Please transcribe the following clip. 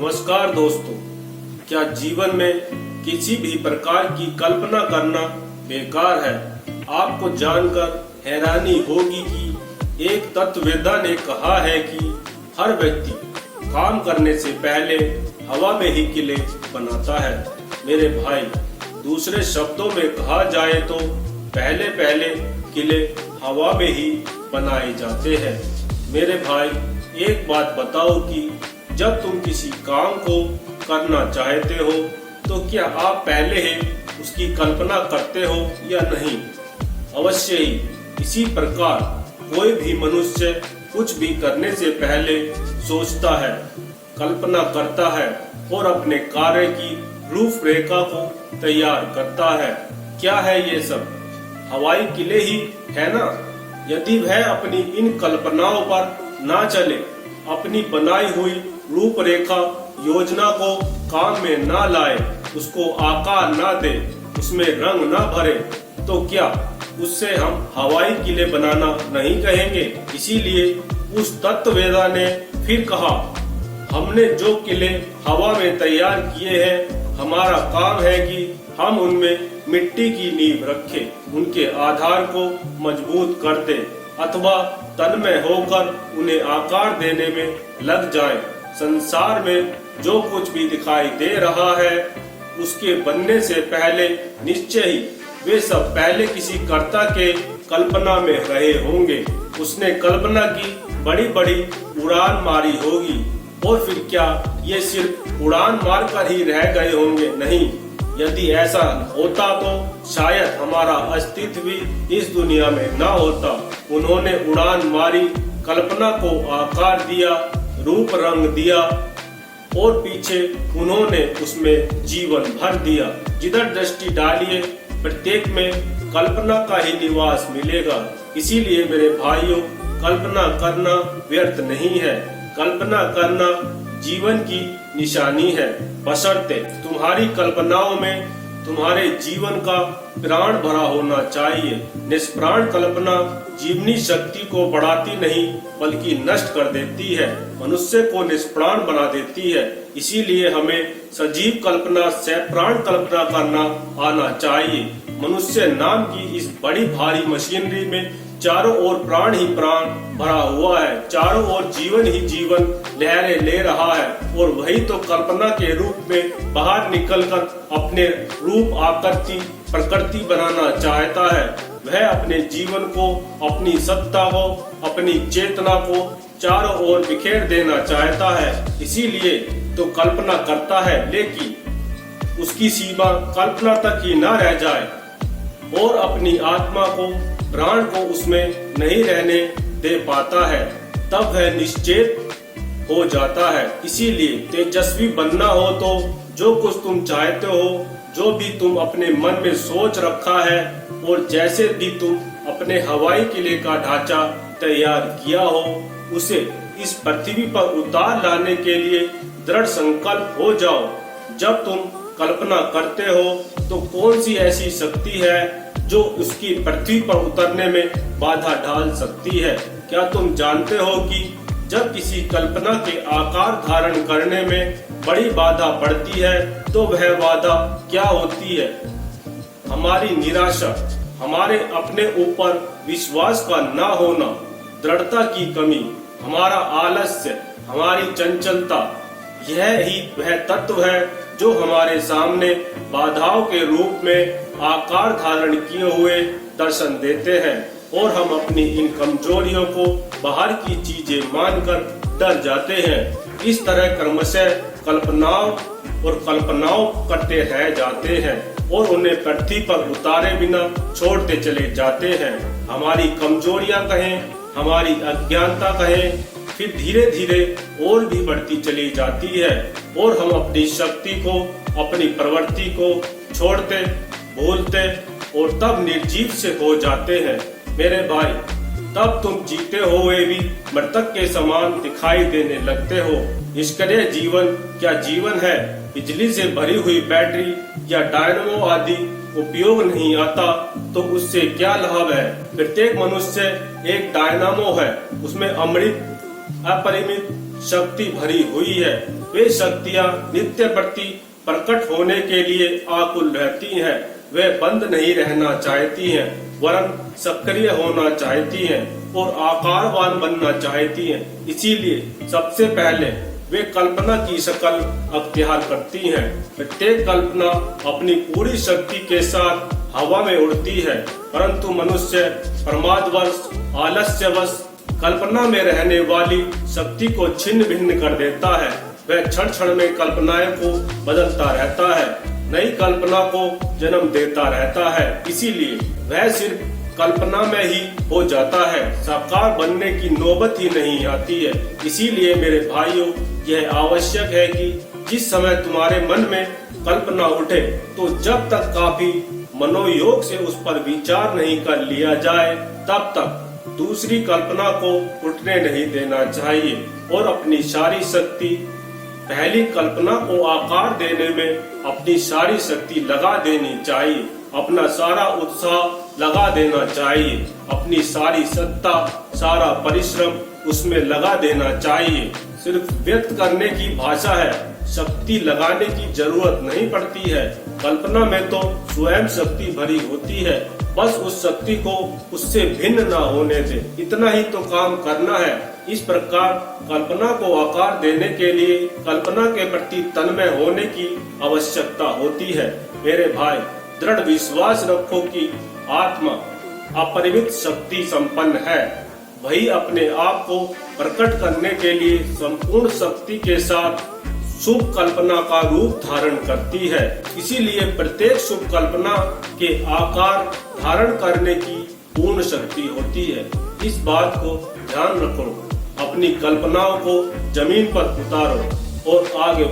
नमस्कार दोस्तों, क्या जीवन में किसी भी प्रकार की कल्पना करना बेकार है? आपको जानकर हैरानी होगी कि एक तत्ववेत्ता ने कहा है कि हर व्यक्ति काम करने से पहले हवा में ही किले बनाता है। मेरे भाई, दूसरे शब्दों में कहा जाए तो पहले पहले किले हवा में ही बनाए जाते हैं। मेरे भाई, एक बात बताओ कि जब तुम किसी काम को करना चाहते हो तो क्या आप पहले ही उसकी कल्पना करते हो या नहीं? अवश्य ही। इसी प्रकार कोई भी मनुष्य कुछ भी करने से पहले सोचता है, कल्पना करता है और अपने कार्य की रूपरेखा को तैयार करता है। क्या है ये सब? हवाई किले ही है ना? यदि वह अपनी इन कल्पनाओं पर ना चले, अपनी बनाई हुई रूपरेखा योजना को काम में ना लाए, उसको आकार ना दे, उसमें रंग ना भरे, तो क्या उससे हम हवाई किले बनाना नहीं कहेंगे? इसीलिए उस तत्ववेत्ता ने फिर कहा, हमने जो किले हवा में तैयार किए हैं, हमारा काम है कि हम उनमें मिट्टी की नींव रखें, उनके आधार को मजबूत कर दें अथवा तन्मय होकर उन्हें आकार देने में लग जाएं। संसार में जो कुछ भी दिखाई दे रहा है, उसके बनने से पहले निश्चय ही वे सब पहले किसी कर्ता के कल्पना में रहे होंगे। उसने कल्पना की बड़ी बड़ी उड़ान मारी होगी और फिर क्या ये सिर्फ उड़ान मार कर ही रह गए होंगे? नहीं। यदि ऐसा होता तो शायद हमारा अस्तित्व भी इस दुनिया में ना होता। उन्होंने उड़ान मारी, कल्पना को आकार दिया, रूप रंग दिया और पीछे उन्होंने उसमें जीवन भर दिया। जिधर दृष्टि डालिए, प्रत्येक में कल्पना का ही निवास मिलेगा। इसीलिए मेरे भाइयों, कल्पना करना व्यर्थ नहीं है। कल्पना करना जीवन की निशानी है, बशर्ते तुम्हारी कल्पनाओं में तुम्हारे जीवन का प्राण भरा होना चाहिए। निष्प्राण कल्पना जीवनी शक्ति को बढ़ाती नहीं बल्कि नष्ट कर देती है, मनुष्य को निष्प्राण बना देती है। इसीलिए हमें सजीव कल्पना से प्राण कल्पना करना आना चाहिए। मनुष्य नाम की इस बड़ी भारी मशीनरी में चारों ओर प्राण ही प्राण भरा हुआ है, चारों ओर जीवन ही जीवन लहरें ले रहा है और वही तो कल्पना के रूप में बाहर निकलकर अपने रूप आकृति प्रकृति बनाना चाहता है। वह अपने जीवन को, अपनी सत्ता को, अपनी चेतना को चारों ओर बिखेर देना चाहता है। इसीलिए तो कल्पना करता है, लेकिन उसकी सीमा कल्पना तक ही न रह जाए और अपनी आत्मा को, प्राण को उसमें नहीं रहने दे पाता है, तब वह निश्चेत हो जाता है। इसीलिए तेजस्वी बनना हो तो जो कुछ तुम चाहते हो, जो भी तुम अपने मन में सोच रखा है और जैसे भी तुम अपने हवाई किले का ढांचा तैयार किया हो, उसे इस पृथ्वी पर उतार लाने के लिए दृढ़ संकल्प हो जाओ। जब तुम कल्पना करते हो तो कौन सी ऐसी शक्ति है जो उसकी पृथ्वी पर उतरने में बाधा डाल सकती है? क्या तुम जानते हो कि जब किसी कल्पना के आकार धारण करने में बड़ी बाधा पड़ती है तो वह बाधा क्या होती है? हमारी निराशा, हमारे अपने ऊपर विश्वास का ना होना, दृढ़ता की कमी, हमारा आलस्य, हमारी चंचलता। यह ही वह तत्व है जो हमारे सामने बाधाओं के रूप में आकार धारण किए हुए दर्शन देते हैं और हम अपनी इन कमजोरियों को बाहर की चीजें मानकर डर जाते हैं। इस तरह क्रमशः कल्पनाओं करते रह जाते हैं और उन्हें पृथ्वी पर उतारे बिना छोड़ते चले जाते हैं। हमारी कमजोरियां कहें, हमारी अज्ञानता कहें, फिर धीरे धीरे और भी बढ़ती चली जाती है और हम अपनी शक्ति को, अपनी प्रवृत्ति को छोड़ते, भूलते और तब निर्जीव से हो जाते हैं। मेरे भाई, तब तुम जीते हुए भी मृतक के समान दिखाई देने लगते हो। निष्क्रिय जीवन क्या जीवन है? बिजली से भरी हुई बैटरी या डायनमो आदि उपयोग नहीं आता तो उससे क्या लाभ है? प्रत्येक मनुष्य एक डायनामो है, उसमें अमृत अपरिमित शक्ति भरी हुई है। वे शक्तियाँ नित्य प्रति प्रकट होने के लिए आकुल रहती हैं। वे बंद नहीं रहना चाहती हैं, वरन सक्रिय होना चाहती हैं और आकारवान बनना चाहती हैं। इसीलिए सबसे पहले वे कल्पना की शक्ल अख्तियार करती हैं। प्रत्येक कल्पना अपनी पूरी शक्ति के साथ हवा में उड़ती है, परंतु मनुष्य प्रमादवश आलस्यवश कल्पना में रहने वाली शक्ति को छिन्न भिन्न कर देता है। वह क्षण क्षण में कल्पनाएं को बदलता रहता है, नई कल्पना को जन्म देता रहता है। इसीलिए वह सिर्फ कल्पना में ही हो जाता है, साकार बनने की नौबत ही नहीं आती है। इसीलिए मेरे भाइयों, यह आवश्यक है कि जिस समय तुम्हारे मन में कल्पना उठे, तो जब तक काफी मनोयोग से उस पर विचार नहीं कर लिया जाए, तब तक दूसरी कल्पना को उठने नहीं देना चाहिए और अपनी सारी शक्ति पहली कल्पना को आकार देने में अपनी सारी शक्ति लगा देनी चाहिए। अपना सारा उत्साह लगा देना चाहिए, अपनी सारी सत्ता, सारा परिश्रम उसमें लगा देना चाहिए। सिर्फ व्यक्त करने की भाषा है, शक्ति लगाने की जरूरत नहीं पड़ती है। कल्पना में तो स्वयं शक्ति भरी होती है, बस उस शक्ति को उससे भिन्न ना होने दे, इतना ही तो काम करना है। इस प्रकार कल्पना को आकार देने के लिए कल्पना के प्रति तन्मय होने की आवश्यकता होती है। मेरे भाई, दृढ़ विश्वास रखो कि आत्मा अपरिमित शक्ति संपन्न है। वही अपने आप को प्रकट करने के लिए संपूर्ण शक्ति के साथ शुभ कल्पना का रूप धारण करती है। इसीलिए प्रत्येक शुभ कल्पना के आकार धारण करने की पूर्ण शक्ति होती है। इस बात को ध्यान रखो, अपनी कल्पनाओं को जमीन पर उतारो और आगे